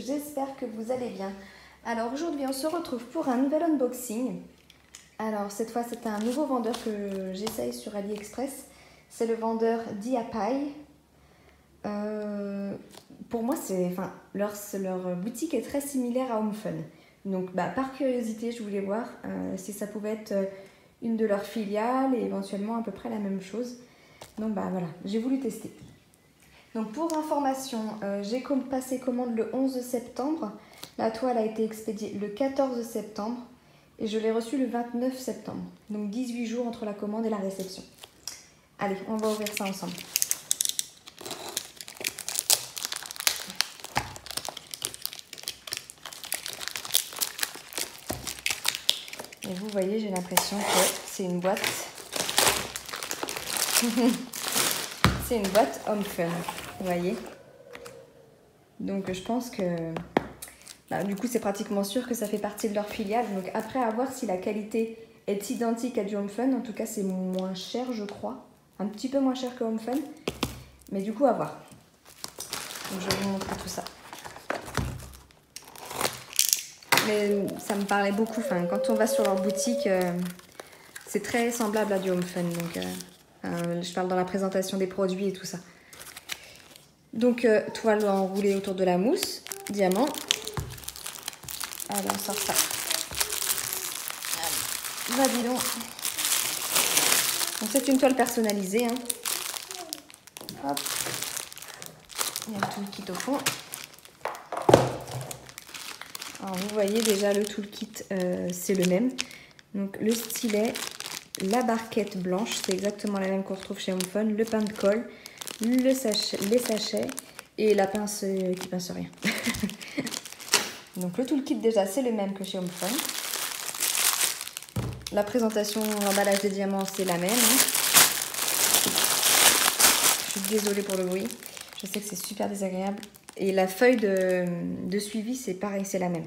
j'espère que vous allez bien. Alors aujourd'hui on se retrouve pour un nouvel unboxing. Alors cette fois c'est un nouveau vendeur que j'essaye sur AliExpress. C'est le vendeur Diapai. Pour moi leur boutique est très similaire à HomeFun. Donc par curiosité je voulais voir si ça pouvait être une de leurs filiales et éventuellement à peu près la même chose. Donc voilà, j'ai voulu tester. Donc pour information, j'ai passé commande le 11 septembre. La toile a été expédiée le 14 septembre et je l'ai reçue le 29 septembre. Donc 18 jours entre la commande et la réception. Allez, on va ouvrir ça ensemble. Et vous voyez, j'ai l'impression que c'est une boîte. C'est une boîte HomeFun, vous voyez. Donc je pense que du coup c'est pratiquement sûr que ça fait partie de leur filiale. Donc après à voir si la qualité est identique à du HomeFun. En tout cas c'est moins cher je crois. Un petit peu moins cher que HomeFun. Mais du coup à voir. Donc je vais vous montrer tout ça. Mais ça me parlait beaucoup. Enfin, quand on va sur leur boutique, c'est très semblable à du HomeFun. Donc je parle dans la présentation des produits et tout ça. Donc toile enroulée autour de la mousse, diamant. Allez, on sort ça. Vas-y donc. Donc c'est une toile personnalisée. Hein. Hop. Il y a le toolkit au fond. Alors vous voyez déjà le toolkit, c'est le même. Donc le stylet, la barquette blanche, c'est exactement la même qu'on retrouve chez HomeFun. Le pain de colle, les sachets et la pince qui pince rien. Donc le toolkit déjà c'est le même que chez HomeFun. La présentation, l'emballage des diamants c'est la même. Je suis désolée pour le bruit. Je sais que c'est super désagréable. Et la feuille de suivi c'est pareil, c'est la même.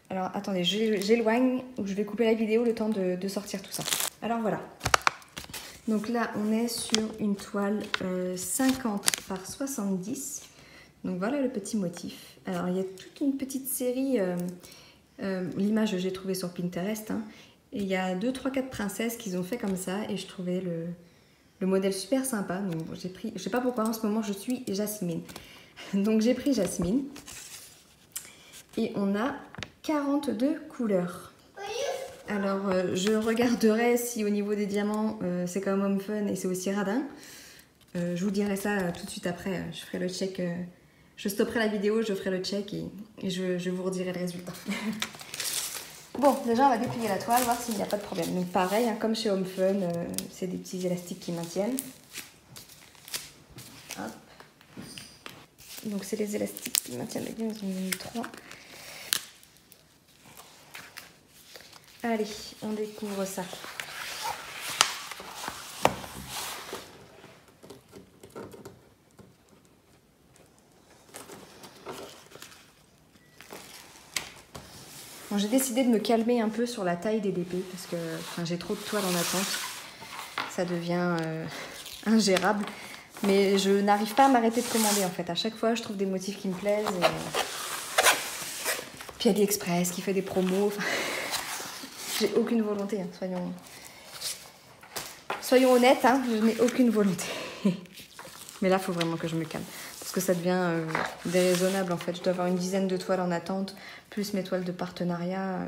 Alors attendez, j'éloigne ou je vais couper la vidéo le temps de sortir tout ça. Alors voilà. Donc là on est sur une toile 50 par 70. Donc voilà le petit motif. Alors il y a toute une petite série, l'image j'ai trouvé sur Pinterest. Hein, et il y a 2, 3, 4 princesses qu'ils ont fait comme ça et je trouvais le modèle super sympa. Donc j'ai pris, je sais pas pourquoi en ce moment je suis Jasmine. Donc j'ai pris Jasmine. Et on a 42 couleurs. Alors je regarderai si au niveau des diamants c'est comme HomeFun et c'est aussi radin. Je vous dirai ça tout de suite après. Je ferai le check. Je stopperai la vidéo, je ferai le check et je vous redirai le résultat. Bon, déjà on va déplier la toile, voir s'il n'y a pas de problème. Donc pareil, hein, comme chez HomeFun, c'est des petits élastiques qui maintiennent. Hop. Donc c'est les élastiques qui maintiennent bien, ils ont mis 3. Allez, on découvre ça. Bon, j'ai décidé de me calmer un peu sur la taille des DP parce que j'ai trop de toiles en attente. Ça devient ingérable. Mais je n'arrive pas à m'arrêter de commander en fait. À chaque fois, je trouve des motifs qui me plaisent. Puis AliExpress qui fait des promos. Enfin, j'ai aucune volonté, hein, soyons honnêtes, hein, je n'ai aucune volonté. Mais là, il faut vraiment que je me calme. Parce que ça devient déraisonnable en fait. Je dois avoir une dizaine de toiles en attente, plus mes toiles de partenariat.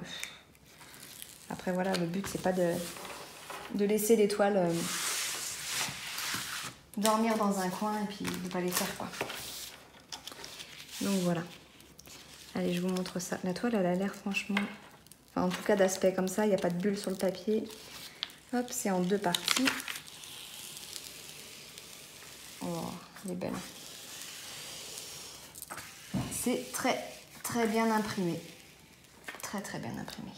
Après voilà, le but c'est pas de laisser les toiles dormir dans un coin et puis de pas les faire quoi. Donc voilà. Allez, je vous montre ça. La toile elle a l'air franchement... Enfin en tout cas d'aspect comme ça, il n'y a pas de bulle sur le papier. Hop, c'est en 2 parties. Oh, elle est belle. C'est très très bien imprimé. Très très bien imprimé.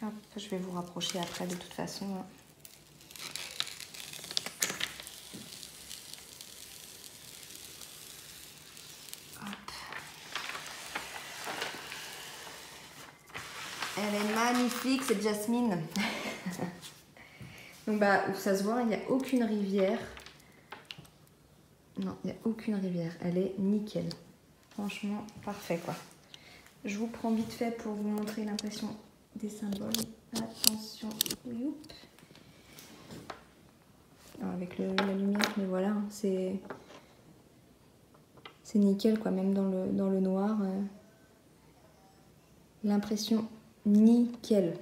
Hop, je vais vous rapprocher après de toute façon. Hop. Elle est magnifique, cette Jasmine. Donc ça se voit, il n'y a aucune rivière. Non, il n'y a aucune rivière. Elle est nickel. Franchement, parfait quoi. Je vous prends vite fait pour vous montrer l'impression des symboles. Attention, youp. Alors, avec la lumière, mais voilà, hein, c'est nickel quoi, même dans le noir. L'impression nickel.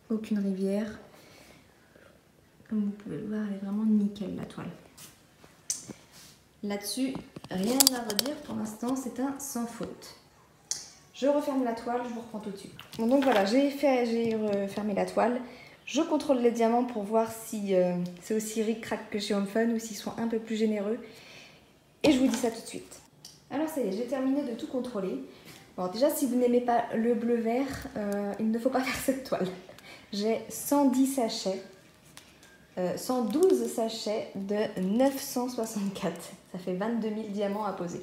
Aucune rivière. Comme vous pouvez le voir, elle est vraiment nickel la toile. Là-dessus, rien à redire pour l'instant, c'est un sans faute. Je referme la toile, je vous reprends tout de suite. Bon, donc voilà, j'ai refermé la toile. Je contrôle les diamants pour voir si c'est aussi ric-crac que chez Home Fun ou s'ils sont un peu plus généreux. Et je vous dis ça tout de suite. Alors ça y est, j'ai terminé de tout contrôler. Bon, déjà, si vous n'aimez pas le bleu-vert, il ne faut pas faire cette toile. J'ai 110 sachets. 112 sachets de 964. Ça fait 22 000 diamants à poser.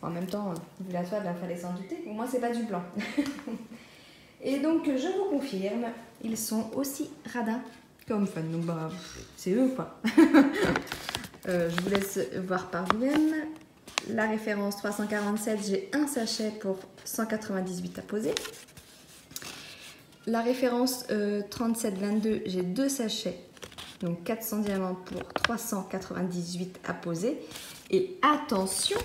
Bon, en même temps, vu la toile, il fallait s'en douter. Au moins, c'est pas du blanc. Et donc, je vous confirme, ils sont aussi radins que Home Fun. Donc, bah, c'est eux, quoi. Je vous laisse voir par vous-même. La référence 347, j'ai un sachet pour 198 à poser. La référence 3722, j'ai 2 sachets. Donc 400 diamants pour 398 à poser. Et attention,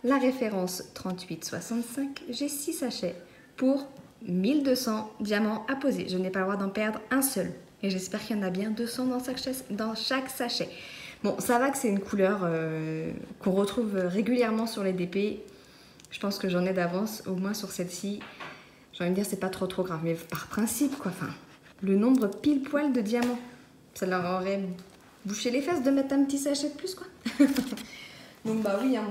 la référence 3865, j'ai 6 sachets pour 1200 diamants à poser. Je n'ai pas le droit d'en perdre un seul. Et j'espère qu'il y en a bien 200 dans chaque sachet. Bon, ça va que c'est une couleur qu'on retrouve régulièrement sur les DP. Je pense que j'en ai d'avance, au moins sur celle-ci. J'ai envie de dire, c'est pas trop grave. Mais par principe, quoi. Enfin, le nombre pile poil de diamants. Ça leur aurait bouché les fesses de mettre un petit sachet de plus, quoi. Donc bah oui, hein,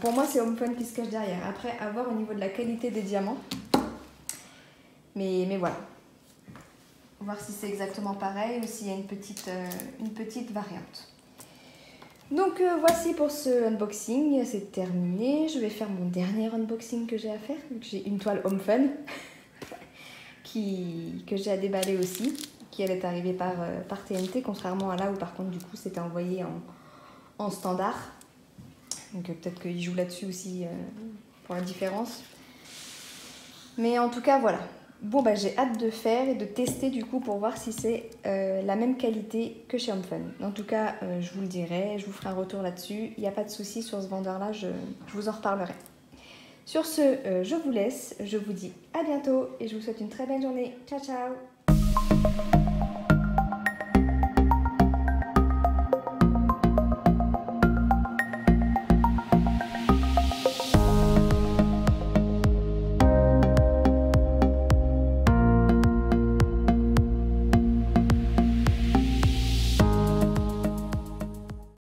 pour moi c'est Home Fun qui se cache derrière. Après, à voir au niveau de la qualité des diamants. Mais voilà. Voir si c'est exactement pareil ou s'il y a une petite variante. Donc voici pour ce unboxing, c'est terminé. Je vais faire mon dernier unboxing que j'ai à faire. J'ai une toile Home Fun que j'ai à déballer aussi. Qui elle est arrivée par TNT, contrairement à là où par contre du coup c'était envoyé en standard. Donc peut-être qu'ils jouent là-dessus aussi pour la différence. Mais en tout cas voilà. Bon bah j'ai hâte de faire et de tester du coup pour voir si c'est la même qualité que chez Home Fun. En tout cas je vous le dirai, je vous ferai un retour là-dessus. Il n'y a pas de souci sur ce vendeur là, je vous en reparlerai. Sur ce, je vous laisse, je vous dis à bientôt et je vous souhaite une très belle journée. Ciao ciao.